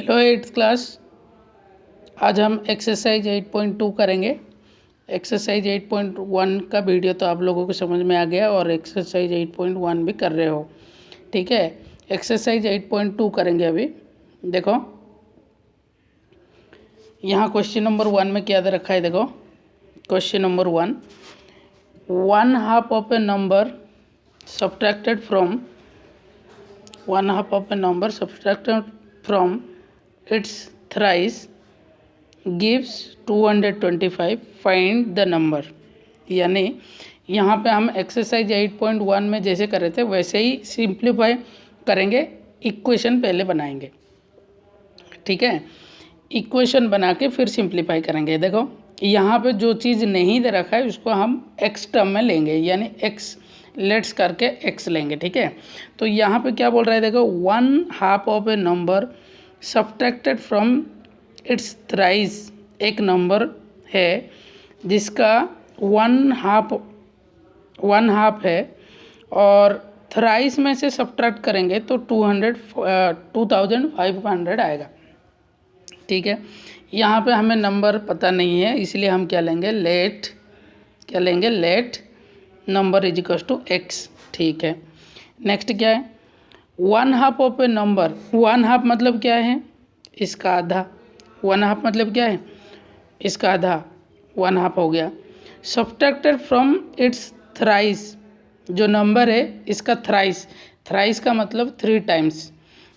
Hello eighth class. आज हम exercise 8.2 करेंगे। एक्सरसाइज 8.1 का वीडियो तो आप लोगों को समझ में आ गया और एक्सरसाइज 8.1 भी कर रहे हो, ठीक है। एक्सरसाइज 8.2 करेंगे अभी। देखो यहाँ क्वेश्चन नंबर 1 में क्या दे रखा है। देखो question number 1, 1/2 of a number subtracted from 1/2 of a number subtracted from its thrice gives 225, find the number. यानी यहाँ पे हम एक्सरसाइज 8.1 में जैसे कर रहे थे वैसे ही सिंप्लीफाई करेंगे। इक्वेशन पहले बनाएंगे, ठीक है। इक्वेशन बना के फिर सिंप्लीफाई करेंगे। देखो यहाँ पे जो चीज़ नहीं दे रखा है उसको हम एक्स टर्म में लेंगे, यानी एक्स लेट्स करके एक्स लेंगे, ठीक है। तो यहाँ पे क्या बोल रहा है, देखो 1/2 of a number subtracted from its thrice. एक नंबर है जिसका 1/2 है और थ्राइस में से सब्ट्रैक्ट करेंगे तो 2500 आएगा, ठीक है। यहाँ पे हमें नंबर पता नहीं है इसलिए हम क्या लेंगे, let number is equal to x, ठीक है। नेक्स्ट क्या है, 1/2 ऑफ ए नंबर। 1/2 मतलब क्या है, इसका आधा। 1/2 मतलब क्या है, इसका आधा। 1/2 हो गया। सब्ट्रैक्टेड फ्रॉम इट्स थ्राइस, जो नंबर है इसका थ्राइस का मतलब 3 टाइम्स,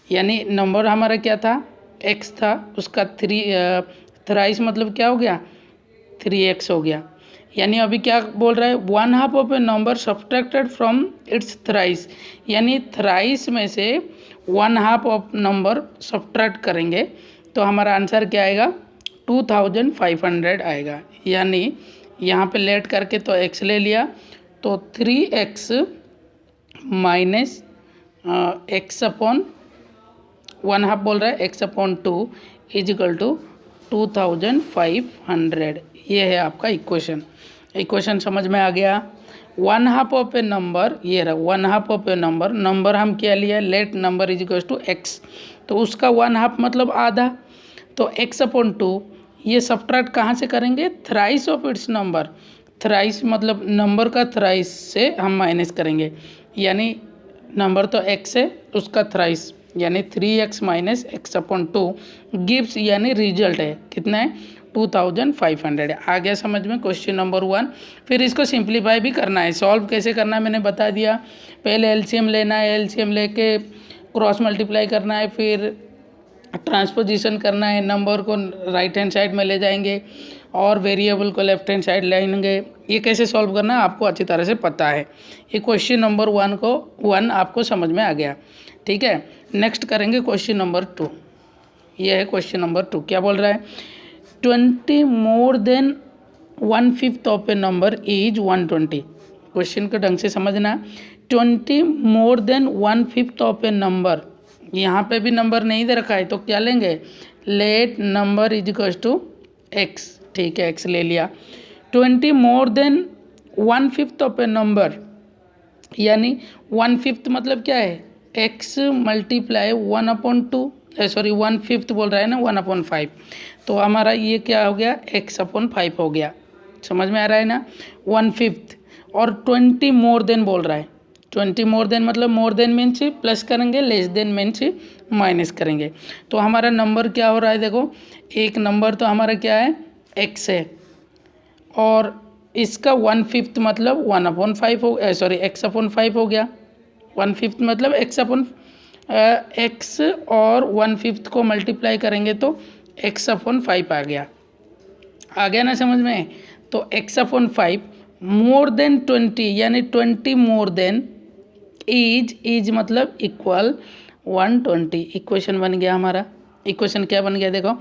यानी नंबर हमारा क्या था, x था, उसका थ्राइस मतलब क्या हो गया, 3x हो गया। यानी अभी क्या बोल रहा है, 1/2 of a number subtracted from its thrice, यानी थ्राइस में से 1/2 ऑफ नंबर सब्ट्रैक्ट करेंगे तो हमारा आंसर क्या आएगा, 2500 आएगा। यानी यहाँ पे लेट करके तो x ले लिया तो 3x माइनस x अपॉन 1/2 बोल रहा है, x upon 2 is equal to 2500। ये है आपका इक्वेशन समझ में आ गया। 1/2 ऑफ ए नंबर, ये रहा 1/2 ऑफ ए नंबर हम क्या लिया, let number is equal to x, तो उसका 1/2 मतलब आधा, तो x अपॉन 2। ये सब्ट्रैक्ट कहाँ से करेंगे, thrice of its number. Thrice मतलब नंबर का थ्राइस से हम माइनस करेंगे, यानी नंबर तो x है, उसका थ्राइस यानी 3x minus x upon 2 gives, यानी रिजल्ट है कितना है, 2500। आ गया समझ में क्वेश्चन नंबर 1। फिर इसको सिंप्लीफाई भी करना है। सॉल्व कैसे करना है मैंने बता दिया। पहले एलसीएम लेना है, एलसीएम लेके क्रॉस मल्टीप्लाई करना है, फिर ट्रांसपोजिशन करना है, नंबर को राइट हैंड साइड में ले जाएंगे और वेरिएबल को लेफ्ट हैंड साइड लाएंगे। ये कैसे सॉल्व करना है आपको अच्छी तरह से पता है। ये क्वेश्चन नंबर 1 आपको समझ में आ गया, ठीक है। नेक्स्ट करेंगे क्वेश्चन नंबर 2। ये है क्वेश्चन नंबर 2। क्या बोल रहा है, 20 more than 1/5 of a number is 120। Question को ढंग से समझना। 20 more than 1/5 of a number, यहाँ पे भी नंबर नहीं दे रखा है तो क्या लेंगे, let number is equal to x, ठीक है, एक्स ले लिया। 20 more than 1/5 of a number, यानी 1/5 मतलब क्या है, x मल्टीप्लाई 1/2, सॉरी 1/5 बोल रहा है ना, 1/5, तो हमारा ये क्या हो गया, x/5 हो गया। समझ में आ रहा है ना, 1/5 और 20 मोर देन बोल रहा है। 20 मोर देन मतलब मोर देन मीन्स प्लस करेंगे, लेस देन मीन्स माइनस करेंगे। तो हमारा नंबर क्या हो रहा है, देखो एक नंबर तो हमारा क्या है, x है, और इसका 1/5 मतलब 1/5 हो, सॉरी x/5 हो गया। 1/5 मतलब x और 1/5 को मल्टीप्लाई करेंगे तो x/5 आ गया ना समझ में। तो x/5 मोर देन 20, यानी 20 मोर देन इज मतलब इक्वल 120। इक्वेशन बन गया हमारा। इक्वेशन क्या बन गया, देखो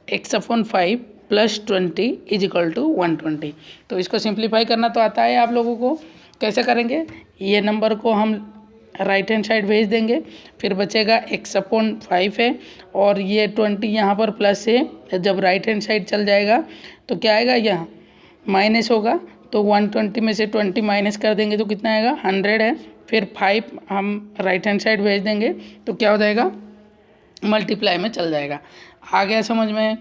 x/5 plus 20 is equal to 120। तो इसको सिंप्लीफाई करना तो आता है आप लोगों को। कैसे करेंगे, ये नंबर को हम राइट हैंड साइड भेज देंगे, फिर बचेगा x/5 है और ये 20 यहाँ पर प्लस है, जब राइट हैंड साइड चल जाएगा तो क्या आएगा, यहाँ माइनस होगा, तो 120 में से 20 माइनस कर देंगे तो कितना आएगा, 100 है। फिर 5 हम राइट हैंड साइड भेज देंगे तो क्या हो जाएगा, मल्टीप्लाई में चल जाएगा। आ गया समझ में?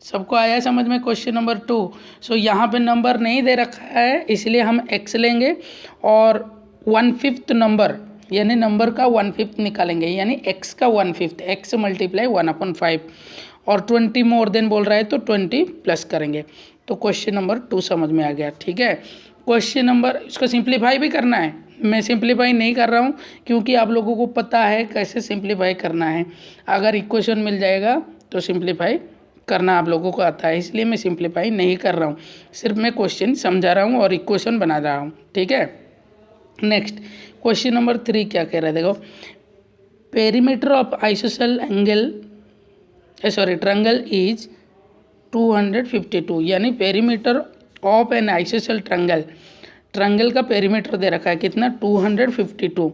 सबको आया समझ में? Question number 2। सो यहाँ पे नंबर नहीं दे रखा है इसलिए हम x लेंगे और 1/5 नंबर यानी नंबर का 1/5 निकालेंगे, यानी x का 1/5, x मल्टीप्लाई 1/5 और 20 मोर देन बोल रहा है तो 20 प्लस करेंगे। तो क्वेश्चन नंबर 2 समझ में आ गया। ठीक है, क्वेश्चन नंबर, इसको सिंप्लीफाई भी करना है, मैं सिंप्लीफाई नहीं कर रहा हूँ क्योंकि आप लोगों को पता है कैसे सिंप्लीफाई करना है। अगर इक्वेशन मिल जाएगा तो सिंप्लीफाई करना आप लोगों को आता है, इसलिए मैं सिंप्लीफाई नहीं कर रहा हूँ, सिर्फ मैं क्वेश्चन समझा रहा हूँ और इक्वेशन बना रहा हूँ। ठीक है, नेक्स्ट क्वेश्चन नंबर 3 क्या कह रहा है देखो, perimeter of isosceles angle triangle is 252, यानी perimeter of an isosceles triangle का पेरीमीटर दे रखा है कितना, 252।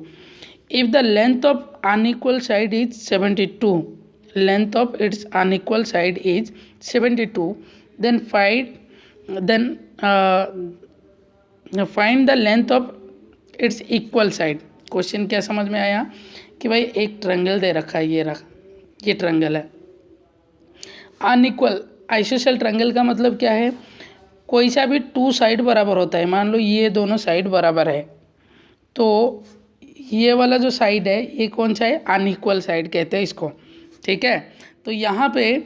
If the length of unequal side is 72, length of its unequal side is 72, then find the length of its equal side। Question क्या समझ में आया कि भाई एक ट्रायंगल दे रखा है, ये ट्रायंगल है अनइक्वल। आइसोसेल ट्रायंगल का मतलब क्या है, कोई सा भी 2 साइड बराबर होता है, मान लो ये दोनों साइड बराबर है तो ये वाला जो साइड है ये कौन सा है, अनइक्वल साइड कहते हैं इसको। ठीक है, तो यहाँ पे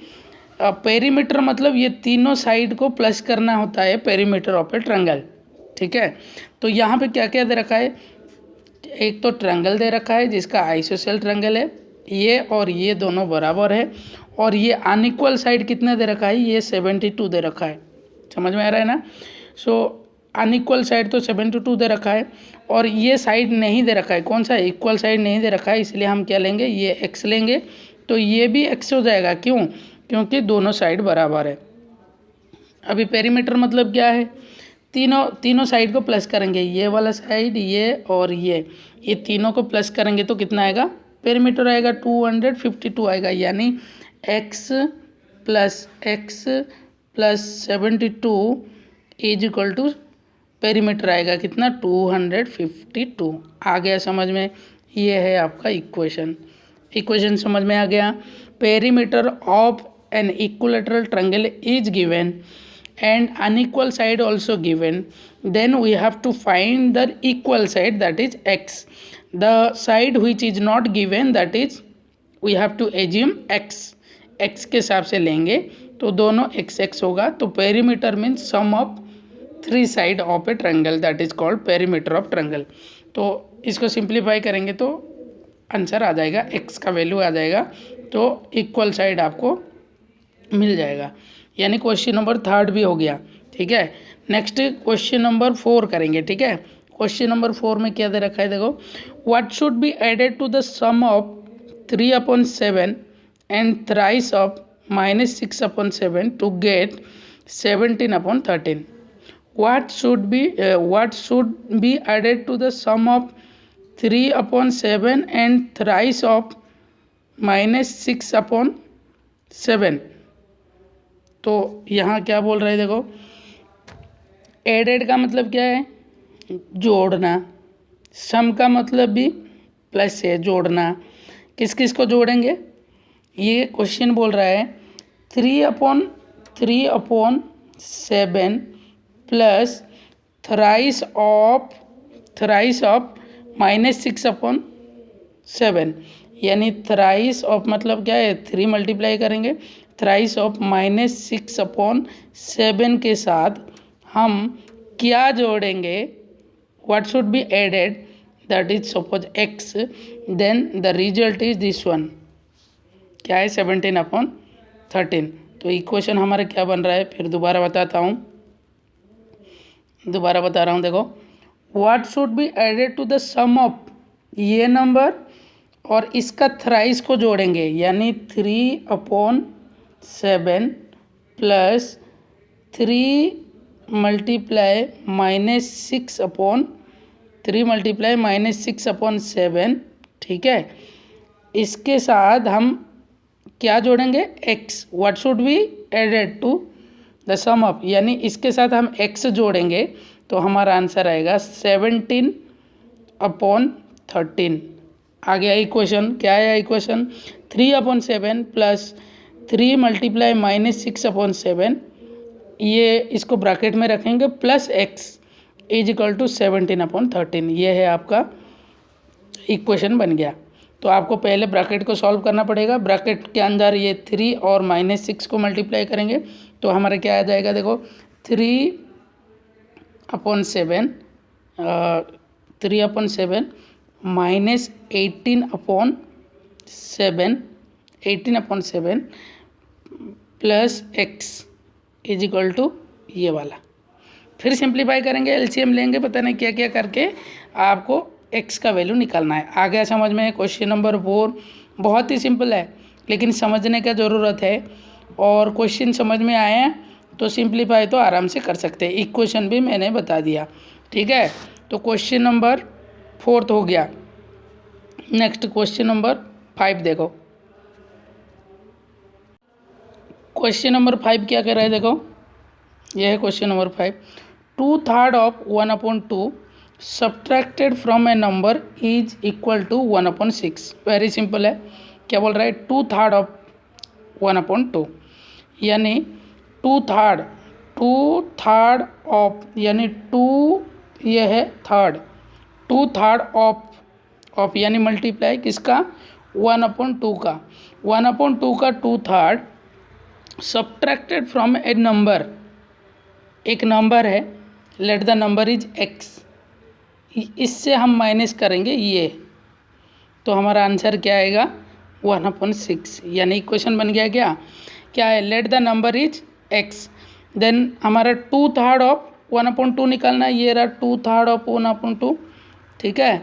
पेरीमीटर मतलब ये तीनों साइड को प्लस करना होता है, पेरीमीटर ऑफ ए ट्रायंगल। ठीक है, तो यहाँ पे क्या क्या दे रखा है, एक तो ट्रायंगल दे रखा है जिसका आइसोसेल ट्रायंगल है, ये और ये दोनों बराबर है, और ये अनइक्वल साइड कितना दे रखा है, ये 72 दे रखा है। समझ में आ रहा है ना? सो अनइक्वल साइड तो 72 दे रखा है और ये साइड नहीं दे रखा है, कौन सा, इक्वल साइड नहीं दे रखा है, इसलिए हम क्या लेंगे, ये x लेंगे, तो ये भी x हो जाएगा। क्यों? क्योंकि दोनों साइड बराबर है। अभी पेरीमीटर मतलब क्या है, तीनों साइड को प्लस करेंगे, ये वाला साइड, ये और ये तीनों को प्लस करेंगे तो कितना आएगा, पेरीमीटर आएगा 252 आएगा, यानी x plus 72 is equal to perimeter आएगा कितना, 252। आ गया समझ में? ये है आपका इक्वेशन समझ में आ गया। Perimeter of an equilateral triangle is given and unequal side also given, then we have to find the equal side, that is x. The side which is not given, that is we have to assume x के हिसाब से लेंगे तो दोनों x होगा। तो perimeter means sum of 3 side of a triangle, that is called perimeter of triangle. तो इसको सिंप्लीफाई करेंगे तो आंसर आ जाएगा, x का वैल्यू आ जाएगा, तो इक्वल साइड आपको मिल जाएगा, यानी क्वेश्चन नंबर 3 भी हो गया। ठीक है, नेक्स्ट क्वेश्चन नंबर 4 करेंगे। ठीक है, क्वेश्चन नंबर 4 में क्या दे रखा है देखो, what should be added to the sum of 3/7 and thrice of -6/7 to get 17/13। What should be added to the sum of 3/7 and thrice of -6/7। तो यहाँ क्या बोल रहे हैं देखो, एडेड का मतलब क्या है, जोड़ना, सम का मतलब भी प्लस है, जोड़ना। किस किस को जोड़ेंगे, ये क्वेश्चन बोल रहा है 3/7 प्लस थ्राइस ऑफ -6/7, यानी थ्राइस ऑफ मतलब क्या है, 3 मल्टीप्लाई करेंगे, थ्राइस ऑफ -6/7 के साथ हम क्या जोड़ेंगे, what should be added, that is suppose x, then the result is this one, क्या है 17/13। तो इक्वेशन हमारा क्या बन रहा है, फिर दोबारा बता रहा हूँ देखो, what should be added to the sum of ये नंबर और इसका थ्राइस को जोड़ेंगे, यानी 3/7 प्लस 3 मल्टीप्लाई -6/7। ठीक है, इसके साथ हम क्या जोड़ेंगे, x, what should be added to the sum of, यानी इसके साथ हम x जोड़ेंगे तो हमारा आंसर आएगा 17 अपॉन 13। आ गया इक्वेशन। क्या है इक्वेशन? 3/7 प्लस 3 मल्टीप्लाई -6/7, ये इसको ब्रैकेट में रखेंगे, plus x is equal to 17/13। ये है आपका इक्वेशन बन गया। तो आपको पहले ब्रैकेट को सॉल्व करना पड़ेगा। ब्रैकेट के अंदर ये 3 और -6 को मल्टीप्लाई करेंगे तो हमारा क्या आ जाएगा? देखो 3/7 3/7 -18/7 plus x is equal to ये वाला। फिर सिंप्लीफाई करेंगे, एलसीएम लेंगे, पता नहीं क्या क्या करके आपको x का वैल्यू निकालना है। आ गया समझ में? क्वेश्चन नंबर 4 बहुत ही सिंपल है, लेकिन समझने का ज़रूरत है। और क्वेश्चन समझ में आए हैं तो सिंप्लीफाई तो आराम से कर सकते हैं। इक्वेशन भी मैंने बता दिया, ठीक है। तो क्वेश्चन नंबर 4 हो गया। नेक्स्ट क्वेश्चन नंबर 5 देखो। क्वेश्चन नंबर 5 क्या कर रहा है? देखो यह है question number 5। 2/3 of 1/2 subtracted from a number is equal to 1/6। Very simple है। क्या बोल रहा है? 2/3 ऑफ 1/2 यानी 2/3 ऑफ यानी 2, ये है थर्ड, 2/3 ऑफ यानी मल्टीप्लाई किसका? 1/2 का। 1/2 का 2/3 सब्ट्रैक्टेड फ्रॉम ए नंबर, एक नंबर है, let the number is x, इससे हम माइनस करेंगे ये, तो हमारा आंसर क्या आएगा? 1/6। यानी इक्वेशन बन गया। क्या है? Let the number is x, then हमारा 2/3 ऑफ 1/2 निकालना है। ये रहा 2/3 ऑफ 1/2, ठीक है।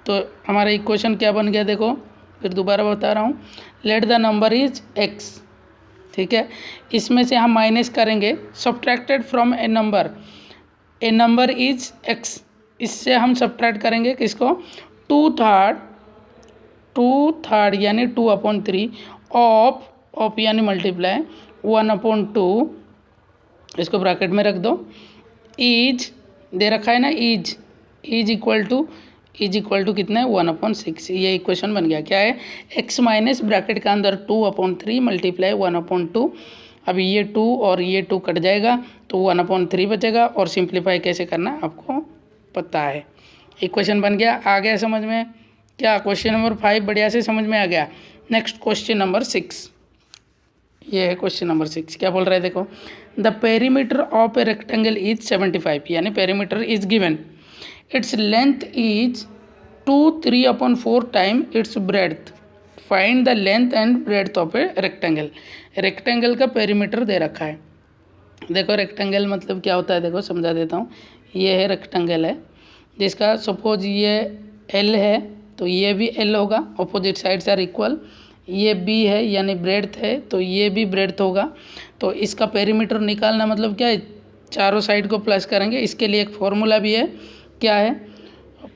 तो हमारा इक्वेशन क्या बन गया? देखो फिर दोबारा बता रहा हूँ, late the number is x, ठीक है। इसमें से हम माइनस करेंगे, subtracted from a number is x, इससे हम सब्ट्रैक्ट करेंगे किसको? 2/3 यानी 2/3 ऑफ यानी मल्टीप्लाई 1/2, इसको ब्रैकेट में रख दो, इज दे रखा है ना, इज इक्वल टू कितना है? 1/6। ये इक्वेशन बन गया। क्या है? x माइनस ब्रैकेट के अंदर 2/3 मल्टीप्लाई 1/2। अब ये 2 और ये 2 कट जाएगा तो 1/3 बचेगा। और सिंप्लीफाई कैसे करना है आपको पता है। इक्वेशन बन गया। आ गया समझ में? क्या क्वेश्चन नंबर 5 बढ़िया से समझ में आ गया। नेक्स्ट क्वेश्चन नंबर 6, ये है क्वेश्चन नंबर 6। क्या बोल रहा है? देखो the perimeter of a rectangle is 75, यानी perimeter is given, it's length is 2/3/4 time it's breadth, find the length and breadth of a rectangle. Rectangle का पेरीमीटर दे रखा है। देखो रेक्टेंगल मतलब क्या होता है, देखो समझा देता हूँ। ये है रेक्टेंगल है, जिसका सपोज ये L है तो ये भी L होगा, अपोजिट साइड्स आर इक्वल। ये B है यानी ब्रेड्थ है, तो ये भी ब्रेड्थ होगा। तो इसका पेरीमीटर निकालना मतलब क्या है? चारों साइड को प्लस करेंगे। इसके लिए एक फॉर्मूला भी है। क्या है?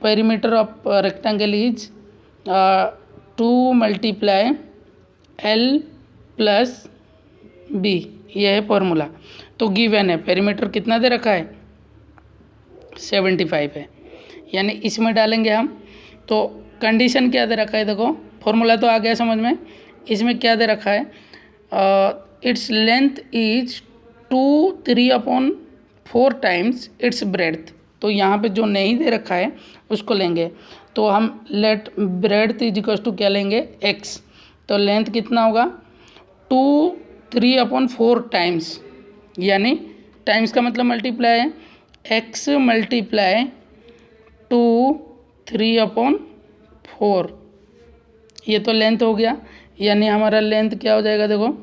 Perimeter of rectangle is 2 multiply L plus B, ये है फॉर्मूला। तो गिवन है पेरीमीटर कितना दे रखा है? 75 है, यानी इसमें डालेंगे हम। तो कंडीशन क्या दे रखा है? देखो फॉर्मूला तो आ गया समझ में। इसमें क्या दे रखा है? It's length is 2/3/4 times its breadth. तो यहाँ पे जो नहीं दे रखा है उसको लेंगे। तो हम let breadth is equal to क्या लेंगे? x। तो लेंथ कितना होगा? 2/3/4 टाइम्स, यानी टाइम्स का मतलब मल्टीप्लाई है, x मल्टीप्लाई 2/3/4, ये तो लेंथ हो गया। यानी हमारा लेंथ क्या हो जाएगा? देखो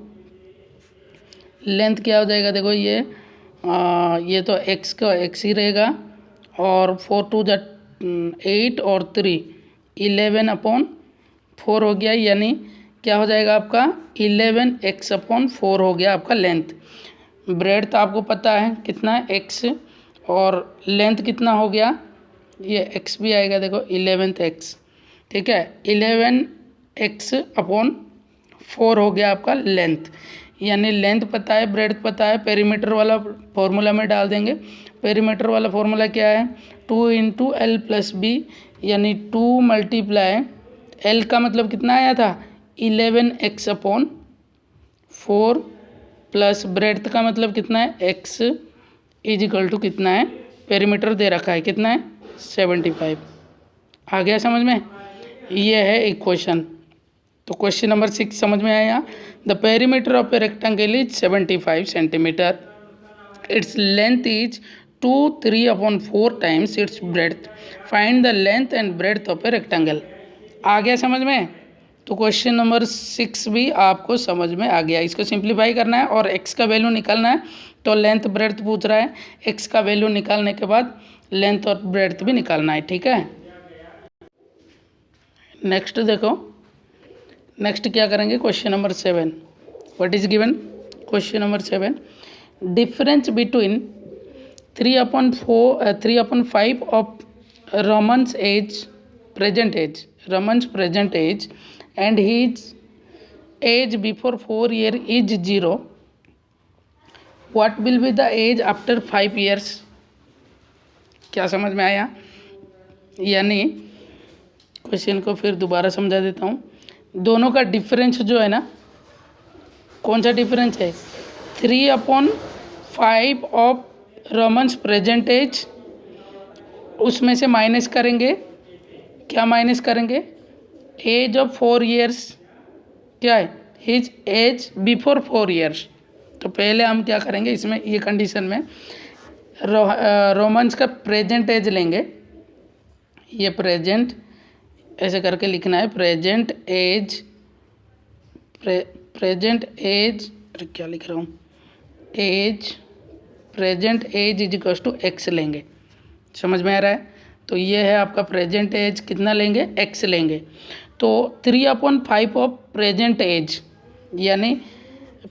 लेंथ क्या हो जाएगा? देखो ये तो x का x ही रहेगा, और 4 × 2 = 8 और 3 11/4 हो गया। यानी क्या हो जाएगा आपका? 11x/4 हो गया आपका लेंथ। ब्रेड्थ आपको पता है कितना है? x, और लेंथ कितना हो गया? ये x भी आएगा, देखो 11x, ठीक है। 11x/4 हो गया आपका लेंथ। यानी लेंथ पता है, ब्रेड्थ पता है, पेरीमीटर वाला फॉर्मूला में डाल देंगे। पेरीमीटर वाला फॉर्मूला क्या है? 2 × L + B यानी 2 मल्टीप्लाई एल का मतलब कितना आया था 11x/4 प्लस ब्रेड्थ का मतलब कितना है x इज इक्वल टू कितना है, पेरीमीटर दे रखा है कितना है 75। आ गया समझ में, ये है इक्वेशन। तो क्वेश्चन नंबर 6 समझ में आया। The perimeter of a rectangle is 75 centimetre, its length is 2/3/4 times its breadth, find the length and breadth of a rectangle. आ गया समझ में। तो क्वेश्चन नंबर 6 भी आपको समझ में आ गया। इसको सिंप्लीफाई करना है और x का वैल्यू निकालना है। तो लेंथ ब्रेड्थ पूछ रहा है, x का वैल्यू निकालने के बाद लेंथ और ब्रेड्थ भी निकालना है, ठीक है। नेक्स्ट देखो, नेक्स्ट क्या करेंगे, question number 7। What is given, question number 7, difference between 3/5 of Raman's age present age, Raman's present age and his age before 4 year is 0. What will be the age after 5 years? क्या समझ में आया। यानी question को फिर दोबारा समझा देता हूँ। दोनों का डिफरेंस जो है ना, कौन सा डिफरेंस है, 3/5 ऑफ रमन्स प्रेजेंट एज, उसमें से माइनस करेंगे, क्या माइनस करेंगे, एज ऑफ 4 ईयर्स, क्या है हिज एज बिफोर 4 ईयर्स। तो पहले हम क्या करेंगे, इसमें ये कंडीशन में रोमन्स का प्रेजेंट एज लेंगे, ये प्रेजेंट ऐसे करके लिखना है, प्रेजेंट एज, प्रेजेंट एज, क्या लिख रहा हूँ, age, present age is equal to x लेंगे। समझ में आ रहा है। तो ये है आपका प्रेजेंट एज, कितना लेंगे, x लेंगे। तो 3/5 ऑफ प्रेजेंट एज, यानी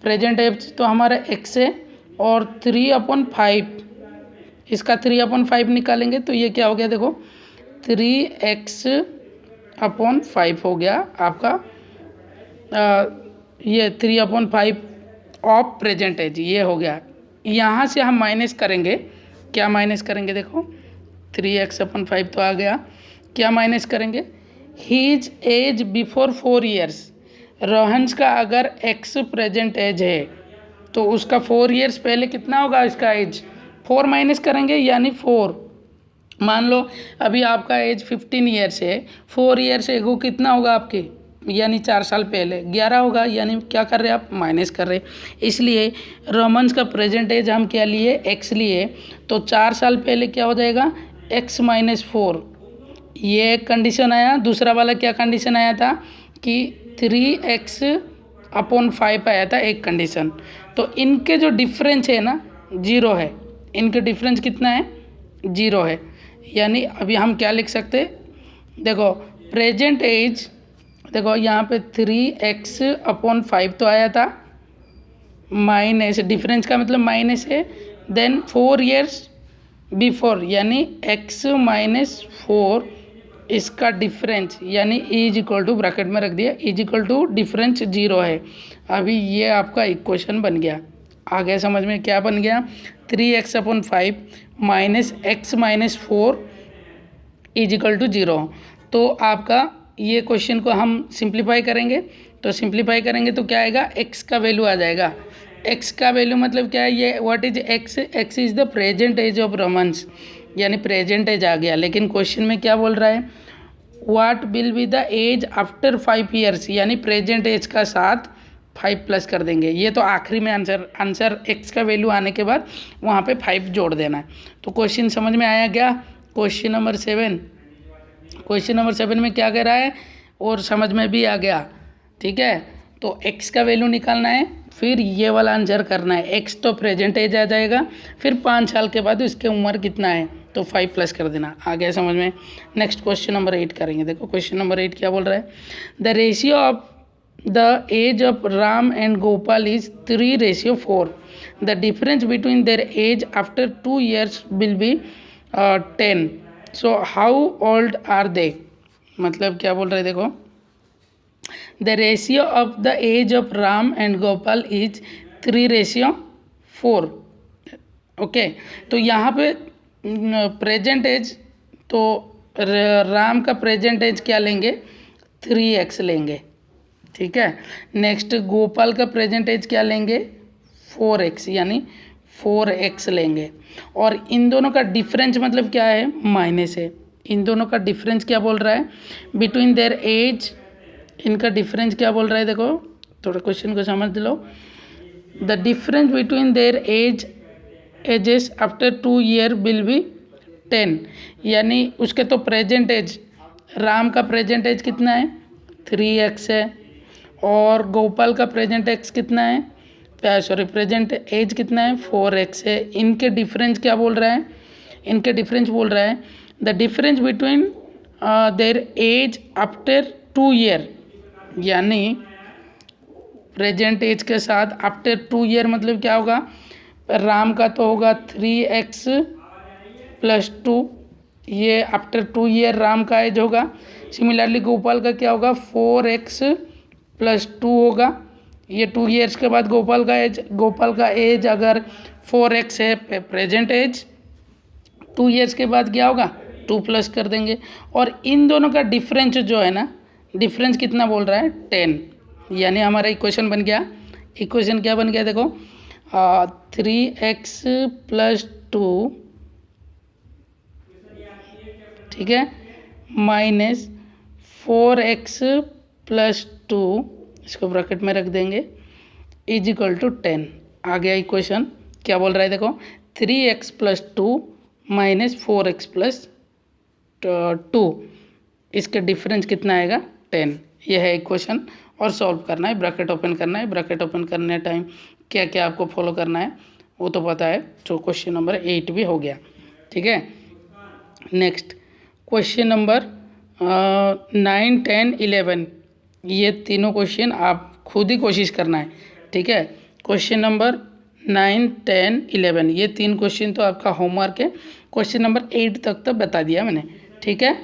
प्रेजेंट एज तो हमारा x है और 3/5, इसका 3/5 निकालेंगे तो ये क्या हो गया, देखो 3x/5 हो गया आपका, ये 3/5 ऑफ प्रेजेंट एज ये हो गया। यहाँ से हम माइनस करेंगे, क्या माइनस करेंगे, देखो 3x/5 तो आ गया, क्या माइनस करेंगे, his age before 4 years, Rohan's का अगर x प्रेजेंट एज है तो उसका 4 ईयर्स पहले कितना होगा इसका एज, 4 माइनस करेंगे यानी 4। मान लो अभी आपका एज 15 ईयर्स है, 4 ईयर्स एगो कितना होगा आपके, यानी 4 साल पहले 11 होगा, यानी क्या कर रहे हैं आप, माइनस कर रहे हैं। इसलिए रोमन्स का प्रेजेंट एज हम क्या लिए, x लिए, तो 4 साल पहले क्या हो जाएगा, x-4, ये एक कंडीशन आया। दूसरा वाला क्या कंडीशन आया था कि 3x/5 आया था एक कंडीशन। तो इनके जो डिफरेंस है ना 0 है, इनके डिफरेंस कितना है, 0 है। यानी अभी हम क्या लिख सकते, देखो प्रेजेंट एज, देखो यहाँ पे 3x/5 तो आया था, माइनस, डिफरेंस का मतलब माइनस है, देन 4 ईयर्स बिफोर यानी x-4, इसका डिफरेंस यानी इज इक्वल टू, ब्रैकेट में रख दिया, इज इक्वल टू डिफरेंस 0 है। अभी ये आपका इक्वेशन बन गया। आ गया समझ में, क्या बन गया, 3x/5 minus x-4 is equal to 0। तो आपका ये क्वेश्चन को हम सिंप्लीफाई करेंगे, तो सिंप्लीफाई करेंगे तो क्या आएगा, x का वैल्यू आ जाएगा। x का वैल्यू मतलब क्या है, ये what is x, x is the present age of Rohan's, यानी प्रेजेंट एज आ गया। लेकिन क्वेश्चन में क्या बोल रहा है, what will be the age after 5 years, यानी प्रेजेंट एज का साथ 5 प्लस कर देंगे। ये तो आखिरी में आंसर x का वैल्यू आने के बाद वहाँ पे 5 जोड़ देना है। तो क्वेश्चन समझ में आया क्या, क्वेश्चन नंबर 7, क्वेश्चन नंबर 7 में क्या कह रहा है और समझ में भी आ गया, ठीक है। तो x का वैल्यू निकालना है, फिर ये वाला आंसर करना है। x तो प्रेजेंट एज आ जाएगा, फिर 5 साल के बाद इसकी उम्र कितना है तो 5 प्लस कर देना। आ गया समझ में। नेक्स्ट क्वेश्चन नंबर 8 करेंगे। देखो क्वेश्चन नंबर 8 क्या बोल रहा है, the ratio of the age of Ram and Gopal is 3:4, the difference between their age after 2 years will be 10, so how old are they. मतलब क्या बोल रहे हैं, देखो the ratio of the age of Ram and Gopal is 3:4। Okay, तो यहाँ पे present as तो राम का प्रेजेंट एज क्या लेंगे, 3x लेंगे, ठीक है। नेक्स्ट गोपाल का प्रेजेंट एज क्या लेंगे, 4x, यानी 4x लेंगे। और इन दोनों का डिफरेंस मतलब क्या है, माइनस है। इन दोनों का डिफरेंस क्या बोल रहा है, बिटवीन देयर एज, इनका डिफरेंस क्या बोल रहा है, देखो थोड़ा क्वेश्चन को समझ लो। The difference between their ages after 2 year will be 10, यानी उसके तो प्रेजेंट एज, राम का प्रेजेंट एज कितना है, 3x है, और गोपाल का प्रेजेंट एक्स कितना है, प्रेजेंट एज कितना है, 4x है। इनके डिफरेंस क्या बोल रहा है, इनके डिफरेंस बोल रहा है the difference between their age after 2 year, यानी प्रेजेंट एज के साथ आफ्टर 2 ईयर मतलब क्या होगा, राम का तो होगा 3x + 2, ये आफ्टर 2 ईयर राम का एज होगा। सिमिलरली गोपाल का क्या होगा, 4x + 2 होगा, ये 2 ईयर्स के बाद गोपाल का एज अगर 4x है प्रेजेंट एज, 2 ईयर्स के बाद क्या होगा, 2 प्लस कर देंगे। और इन दोनों का डिफरेंस जो है ना, डिफरेंस कितना बोल रहा है, 10, यानी हमारा इक्वेशन बन गया। इक्वेशन क्या बन गया, देखो 3x + 2, ठीक है, माइनस 4x + 2, इसको ब्रैकेट में रख देंगे, इज इक्वल टू 10। आ गया इक्वेशन। क्या बोल रहा है, देखो 3x + 2 माइनस 4x + 2, इसका डिफरेंस कितना आएगा, 10। यह है इक्वेशन, और सॉल्व करना है, ब्रैकेट ओपन करना है। ब्रैकेट ओपन करने टाइम क्या क्या आपको फॉलो करना है वो तो पता है। तो क्वेश्चन नंबर 8 भी हो गया, ठीक है। नेक्स्ट क्वेश्चन नंबर 9, 10, 11, ये तीनों क्वेश्चन आप खुद ही कोशिश करना है, ठीक है। क्वेश्चन नंबर 9, 10, 11 ये 3 क्वेश्चन तो आपका होमवर्क है। क्वेश्चन नंबर 8 तक तो बता दिया मैंने, ठीक है।